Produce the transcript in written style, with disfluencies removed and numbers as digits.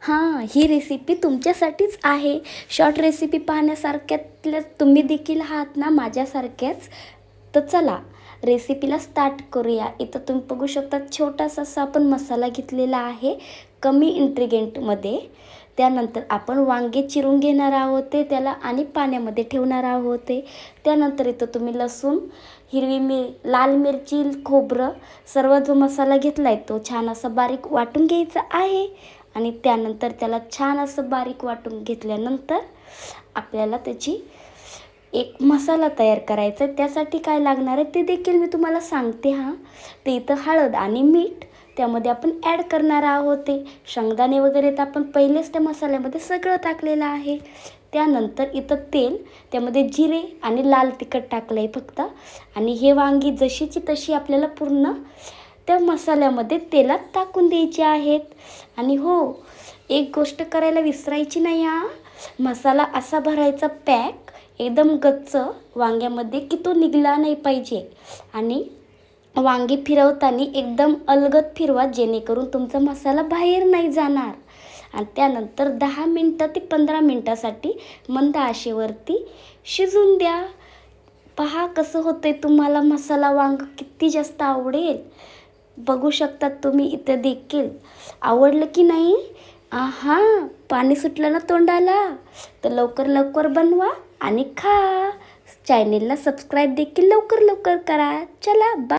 हां, ही रेसिपी तुमच्यासाठीच आहे. शॉर्ट रेसिपी पाहण्यासारख्यातल्या तुम्ही देखील आहात ना माझ्यासारख्याच. तर चला रेसिपीला स्टार्ट करूया. इथं तुम्ही बघू शकता छोटासा असा आपण मसाला घेतलेला आहे कमी इन्ग्रीडियंटमध्ये. त्यानंतर आपण वांगे चिरून घेणार आहोत ते त्याला आणि पाण्यामध्ये ठेवणार आहोत ते. त्यानंतर इथं तुम्ही लसूण, लाल मिरची, खोबरं सर्व जो मसाला घेतला आहे तो छान असा बारीक वाटून घ्यायचा आहे. आणि त्यानंतर त्याला छान असं बारीक वाटून घेतल्यानंतर आपल्याला त्याची एक मसाला तयार करायचा आहे. त्यासाठी काय लागणार आहे ते देखील मी तुम्हाला सांगते हां. ते इथं हळद आणि मीठ त्यामध्ये आपण ॲड करणार आहोत. ते शेंगदाणे वगैरे तर आपण पहिलेच त्या मसाल्यामध्ये सगळं टाकलेलं आहे. त्यानंतर इथं तेल, त्यामध्ये जिरे आणि लाल तिखट टाकलं आहे फक्त. आणि हे वांगी जशीची तशी आपल्याला पूर्ण त्या मसाल्यामध्ये तेलात टाकून द्यायचे आहेत. आणि हो, एक गोष्ट करायला विसरायची नाही हां. मसाला असा भरायचा पॅक एकदम गच्च वांग्यामध्ये की तो निघला नाही पाहिजे. आणि वांगी फिरवताना एकदम अलगद फिरवा जेणेकरून तुमचा मसाला बाहेर नाही जाणार. आणि त्यानंतर 10 मिनटं ते 15 मिनटासाठी मंद आचेवरती शिजून द्या. पहा कसं होतंय. तुम्हाला मसाला वांग किती जास्त आवडेल. बघू शकता तुम्ही इथं देखील. आवडलं की नाही? पाणी सुटलं ना तोंडाला. तर लवकर लवकर बनवा आणि खा. चॅनेलला सबस्क्राईब देखील लवकर लवकर करा. चला बाय.